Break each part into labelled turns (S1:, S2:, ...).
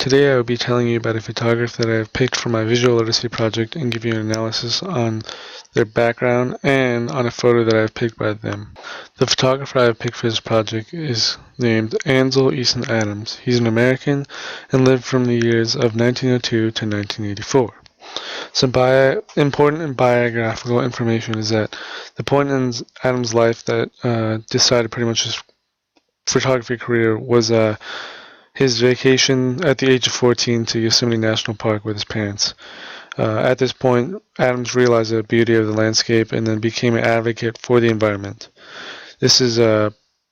S1: Today I will be telling you about a photographer that I have picked for my visual literacy project and give you an analysis on their background and on a photo that I have picked by them. The photographer I have picked for this project is named Ansel Easton Adams. He's an American and lived from the years of 1902 to 1984. Some important and biographical information is that the point in Adams' life that decided pretty much his photography career was his vacation at the age of 14 to Yosemite National Park with his parents. At this point, Adams realized the beauty of the landscape and then became an advocate for the environment. This is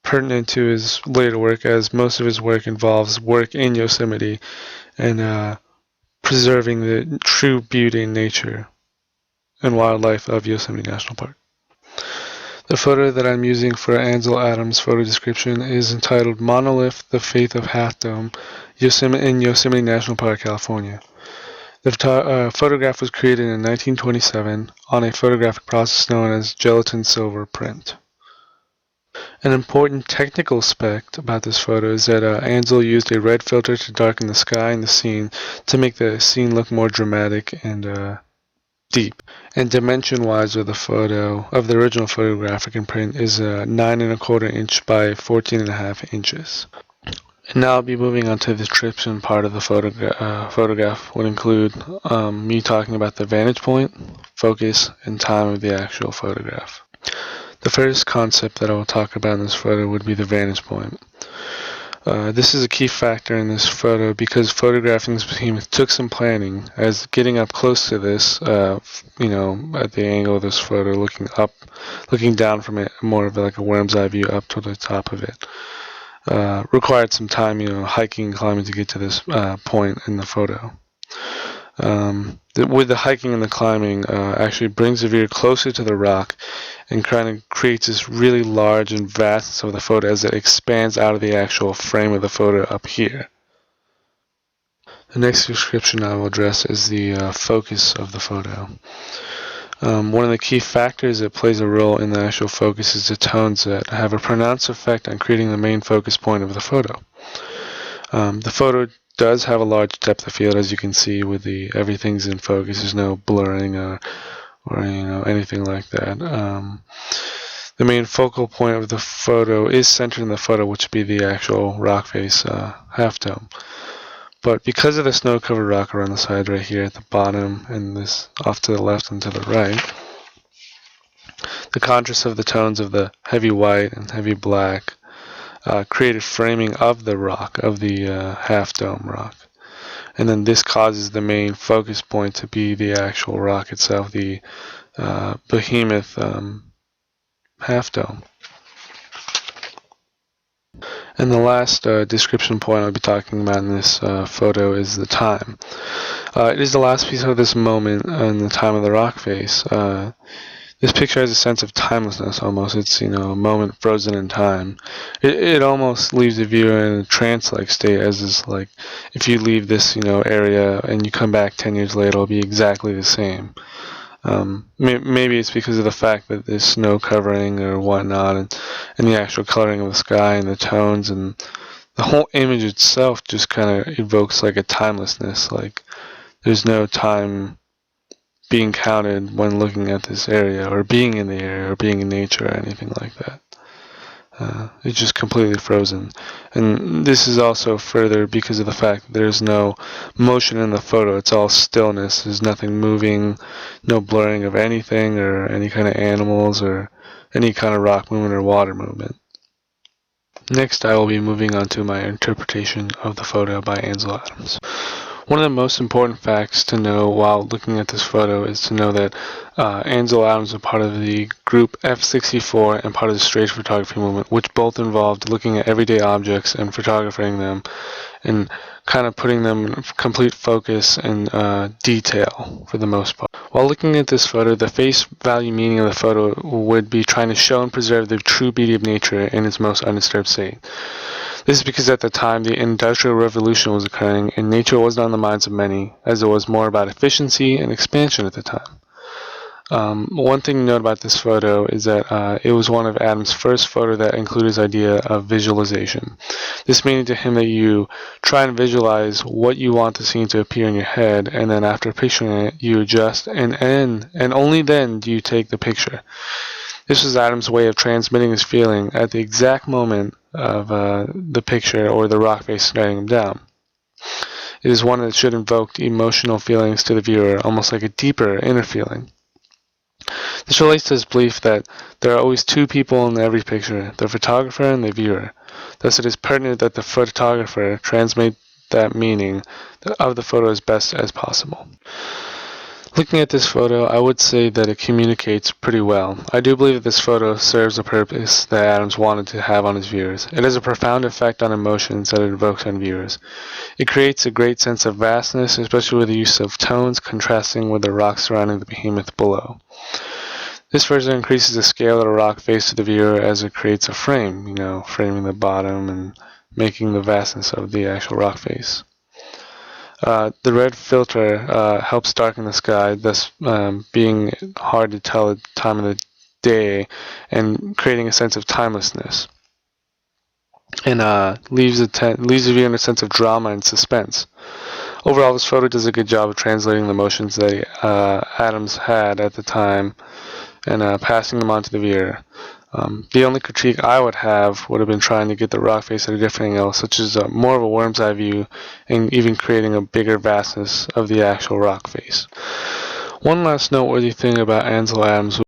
S1: pertinent to his later work, as most of his work involves work in Yosemite and preserving the true beauty in nature and wildlife of Yosemite National Park. The photo that I'm using for Ansel Adams' photo description is entitled Monolith, the Faith of Half Dome, in Yosemite National Park, California. The photograph was created in 1927 on a photographic process known as gelatin silver print. An important technical aspect about this photo is that Ansel used a red filter to darken the sky and the scene to make the scene look more dramatic and deep. And dimension-wise of the photo, of the original photographic print, is 9 1/4 inch by 14 1/2 inches. And now I'll be moving on to the description part of the photograph, would include me talking about the vantage point, focus, and time of the actual photograph. The first concept that I will talk about in this photo would be the vantage point. This is a key factor in this photo because photographing this behemoth took some planning, as getting up close to this, at the angle of this photo, looking down from it, more of like a worm's eye view up to the top of it, required some time, hiking and climbing to get to this point in the photo. With the hiking and the climbing, actually brings the viewer closer to the rock and kind of creates this really large and vastness of the photo as it expands out of the actual frame of the photo up here. The next description I will address is the focus of the photo. One of the key factors that plays a role in the actual focus is the tones that have a pronounced effect on creating the main focus point of the photo. The photo does have a large depth of field, as you can see with everything's in focus. There's no blurring or anything like that. The main focal point of the photo is centered in the photo, which would be the actual rock face half dome. But because of the snow-covered rock around the side right here at the bottom, and this off to the left and to the right, the contrast of the tones of the heavy white and heavy black created framing of the rock, of the half dome rock. And then this causes the main focus point to be the actual rock itself, the behemoth half dome. And the last description point I'll be talking about in this photo is the time. It is the last piece of this moment and the time of the rock face. This picture has a sense of timelessness almost. It's, a moment frozen in time. It almost leaves the viewer in a trance-like state, as is like, if you leave this, area and you come back 10 years later, it'll be exactly the same. Maybe it's because of the fact that there's snow covering or whatnot, and the actual coloring of the sky and the tones, and the whole image itself just kind of evokes like a timelessness, like there's no time being counted when looking at this area, or being in the area, or being in nature, or anything like that. It's just completely frozen. And this is also further because of the fact that there's no motion in the photo. It's all stillness. There's nothing moving, no blurring of anything, or any kind of animals, or any kind of rock movement or water movement. Next, I will be moving on to my interpretation of the photo by Ansel Adams. One of the most important facts to know while looking at this photo is to know that Ansel Adams was part of the group F64 and part of the straight photography movement, which both involved looking at everyday objects and photographing them and kind of putting them in complete focus and detail for the most part. While looking at this photo, the face value meaning of the photo would be trying to show and preserve the true beauty of nature in its most undisturbed state. This is because at the time the Industrial Revolution was occurring and nature wasn't on the minds of many, as it was more about efficiency and expansion at the time. One thing to note about this photo is that it was one of Adam's first photo that included his idea of visualization. This meaning to him that you try and visualize what you want the scene to appear in your head, and then after picturing it, you adjust, and only then do you take the picture. This was Adam's way of transmitting his feeling at the exact moment of the picture or the rock face staring him down. It is one that should invoke emotional feelings to the viewer, almost like a deeper inner feeling. This relates to his belief that there are always two people in every picture, the photographer and the viewer. Thus it is pertinent that the photographer transmit that meaning of the photo as best as possible. Looking at this photo, I would say that it communicates pretty well. I do believe that this photo serves a purpose that Adams wanted to have on his viewers. It has a profound effect on emotions that it evokes on viewers. It creates a great sense of vastness, especially with the use of tones contrasting with the rock surrounding the behemoth below. This further increases the scale of the rock face to the viewer as it creates a frame, framing the bottom and making the vastness of the actual rock face. The red filter helps darken the sky, thus being hard to tell the time of the day and creating a sense of timelessness. And leaves the viewer in a sense of drama and suspense. Overall, this photo does a good job of translating the emotions that Adams had at the time and passing them on to the viewer. The only critique I would have would have been trying to get the rock face at a different angle, such as more of a worm's eye view, and even creating a bigger vastness of the actual rock face. One last noteworthy thing about Ansel Adams